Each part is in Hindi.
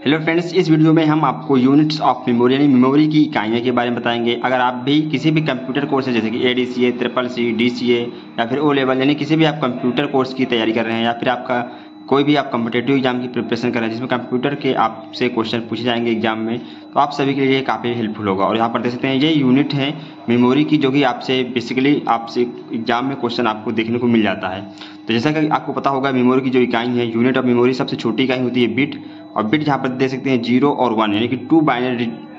हेलो फ्रेंड्स, इस वीडियो में हम आपको यूनिट्स ऑफ मेमोरी यानी मेमोरी की इकाइयों के बारे में बताएंगे। अगर आप भी किसी भी कंप्यूटर कोर्स है जैसे कि ADCA, CCC, DCA या फिर O लेवल यानी किसी भी आप कंप्यूटर कोर्स की तैयारी कर रहे हैं या फिर आपका कोई भी आप कॉम्पिटिटिव एग्जाम की प्रिपरेशन कर रहे हैं जिसमें कंप्यूटर के आपसे क्वेश्चन पूछे जाएंगे एग्जाम में, तो आप सभी के लिए काफ़ी हेल्पफुल होगा। और यहाँ पर देख सकते हैं ये यूनिट है मेमोरी की, जो कि आपसे बेसिकली आपसे एग्जाम में क्वेश्चन आपको देखने को मिल जाता है। तो जैसा कि आपको पता होगा, मेमोरी की जो इकाई है, यूनिट ऑफ मेमोरी, सबसे छोटी इकाई होती है बिट। और बिट यहाँ पर देख सकते हैं 0 और 1 यानी कि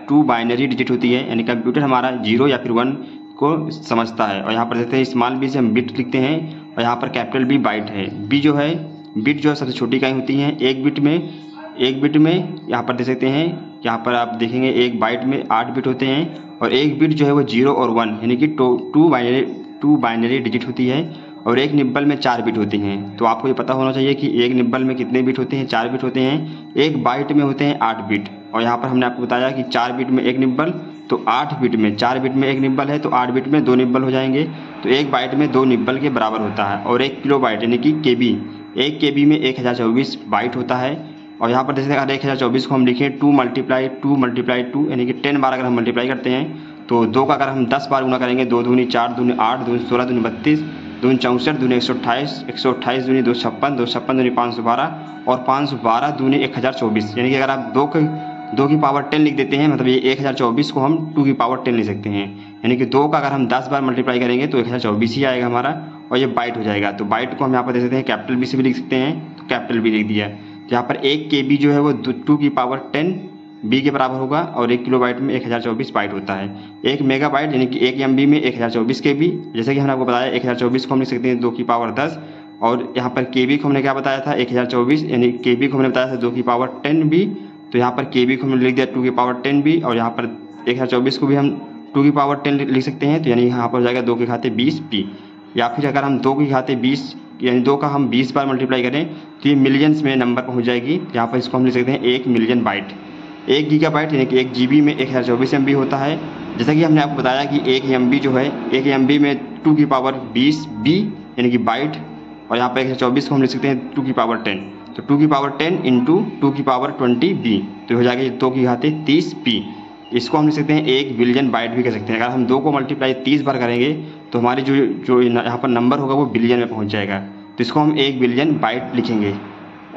टू बाइनरी डिजिट होती है, यानी कंप्यूटर हमारा 0 या फिर 1 को समझता है। और यहाँ पर देखते हैं स्मॉल बी से हम बिट लिखते हैं और यहाँ पर कैपिटल बी बाइट है। बिट जो है सबसे छोटी इकाई होती है। एक बिट में यहाँ पर देख सकते हैं, यहाँ पर आप देखेंगे एक बाइट में 8 बिट होते हैं और एक बिट जो है वो 0 और 1 यानी कि टू बाइनरी डिजिट होती है। और एक निब्बल में 4 बिट होती हैं। तो आपको ये पता होना चाहिए कि एक निब्बल में कितने बिट होते हैं, 4 बिट होते हैं। एक बाइट में होते हैं 8 बिट। और यहाँ पर हमने आपको बताया कि 4 बिट में एक निब्बल, तो 8 बिट में 4 बिट में एक निब्बल है, तो 8 बिट में 2 निब्बल हो जाएंगे। तो एक बाइट में 2 निब्बल के बराबर होता है। और 1 किलो बाइट यानी कि KB, 1 KB में 1024 बाइट होता है। और यहाँ पर जैसे अगर 1024 को हम लिखें 2 × 2 यानी कि 10 बार अगर हम मल्टीप्लाई करते हैं तो 2 का अगर हम 10 बार गुना करेंगे, 2 दूनी 4, दूनी 8, दूनी 16, दूनी 32, दूनी 64, दूनी 128, 128 दूनी 256, 256 दूनी 512 और 512 दूनी 1024। यानी कि अगर आप 2 की पावर 10 लिख देते हैं, मतलब ये 1024 को हम 2 की पावर 10 लिख सकते हैं। यानी कि 2 का अगर हम 10 बार मल्टीप्लाई करेंगे तो 1024 ही आएगा हमारा, और ये बाइट हो जाएगा। तो बाइट को हम यहाँ पर देख सकते हैं कैपिटल बी से भी लिख सकते हैं, तो कैपिटल बी लिख दिया। तो यहाँ पर 1 KB जो है वो 2 की पावर 10 B के बराबर होगा और 1 किलो बाइट में 1024 बाइट होता है। 1 मेगाबाइट यानी कि 1 MB में 1024 KB। जैसे कि हमने आपको बताया 1024 को हम लिख सकते हैं 2 की पावर 10। और यहाँ पर KB को हमने क्या बताया था, 1024 यानी KB को हमने बताया था 2 की पावर 10B। तो यहाँ पर KB को हमने लिख दिया 2 की पावर 10B। और यहाँ पर 1024 को भी हम 2 की पावर 10 लिख सकते हैं। तो यानी यहाँ पर हो जाएगा 2 के खाते 20B। या फिर अगर हम 2 के खाते 20 यानी 2 का हम 20 बार मल्टीप्लाई करें तो ये मिलियंस में नंबर पहुँच जाएगी। यहाँ पर इसको हम लिख सकते हैं 1 मिलियन बाइट। 1 गीगाबाइट यानी कि 1 GB में 1024 MB होता है। जैसा कि हमने आपको बताया कि 1 MB जो है, 1 MB में 2 की पावर 20B यानी कि बाइट। और यहाँ पर 1024 को हम लिख सकते हैं 2 की पावर 10। तो 2 की पावर 10 इंटू 2 की पावर 20B, तो हो जाएगा 2 की घाते 30B। इसको हम लिख सकते हैं 1 बिलियन बाइट भी कह सकते हैं। अगर हम 2 को मल्टीप्लाई 30 बार करेंगे तो हमारी जो यहाँ पर नंबर होगा वो बिलियन में पहुँच जाएगा। तो इसको हम 1 बिलियन बाइट लिखेंगे।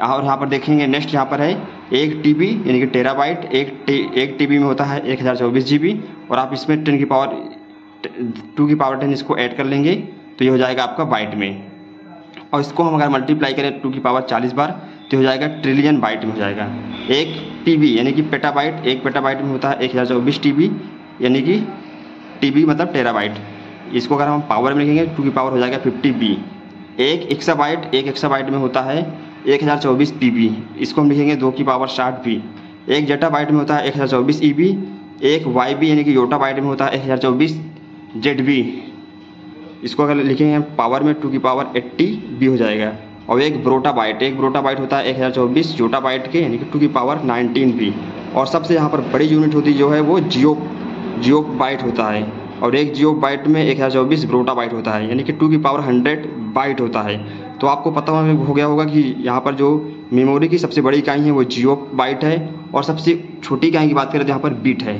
और यहाँ पर देखेंगे नेक्स्ट यहाँ पर है 1 TB यानी कि टेराबाइट। 1 TB में होता है 1024 GB। और आप इसमें 2 की पावर 10 इसको ऐड कर लेंगे तो ये हो जाएगा आपका बाइट में। और इसको हम अगर मल्टीप्लाई करें 2 की पावर 40 बार तो हो जाएगा ट्रिलियन बाइट में हो जाएगा। 1 TB यानी कि पेटाबाइट, 1 पेटाबाइट में होता है 1024 TB यानी कि TB मतलब टेराबाइट। इसको अगर हम पावर में लिखेंगे 2 की पावर हो जाएगा 50B। 1 एक्साबाइट में होता है 1024 TB। इसको हम लिखेंगे 2 की पावर 60B। 1 जेटाबाइट में होता है 1024 EB। 1 YB यानी कि योटा बाइट में होता है 1024 ZB। इसको अगर लिखेंगे पावर में 2 की पावर 80B हो जाएगा। और 1 ब्रोटा बाइट होता है 1024 जोटा बाइट के यानी कि 2 की पावर 19B। और सबसे यहाँ पर बड़ी यूनिट होती जो है वो जियो बाइट होता है। और 1 जियो बाइट में 1024 ब्रोटा बाइट होता है यानी कि 2 की पावर 100 बाइट होता है। तो आपको पता हो गया होगा कि यहाँ पर जो मेमोरी की सबसे बड़ी इकाई है वो जियो बाइट है। और सबसे छोटी इकाई की बात करें तो यहाँ पर बिट है।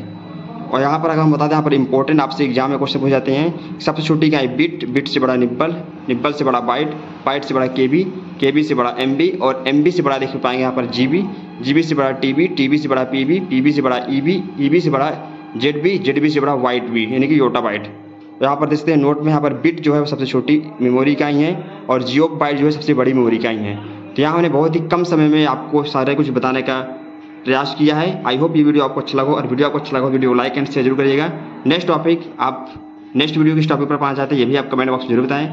और यहाँ पर अगर हम बता दें, यहाँ पर इंपॉर्टेंट आपसे एग्जाम में क्वेश्चन पूछ जाते हैं। सबसे छोटी इकाई बिट से बड़ा निब्बल से बड़ा बाइट से बड़ा KB से बड़ा MB और MB से बड़ा देख पाएंगे यहाँ पर GB से बड़ा TB से बड़ा PB से बड़ा EB से बड़ा ZB से बड़ा YB यानी कि योटा बाइट। तो यहाँ पर देखते हैं नोट में, यहाँ पर बिट जो है वो सबसे छोटी मेमोरी इकाई है और जियो बाइट जो है सबसे बड़ी मेमोरी इकाई है। तो यहाँ हमने बहुत ही कम समय में आपको सारा कुछ बताने का प्रयास किया है। आई होप ये वीडियो आपको अच्छा लगा, और वीडियो आपको अच्छा लगा वीडियो लाइक एंड शेयर जरूर करिएगा। नेक्स्ट वीडियो किस टॉपिक पर पाना चाहते हैं ये भी आप कमेंट बॉक्स में जरूर बताएं।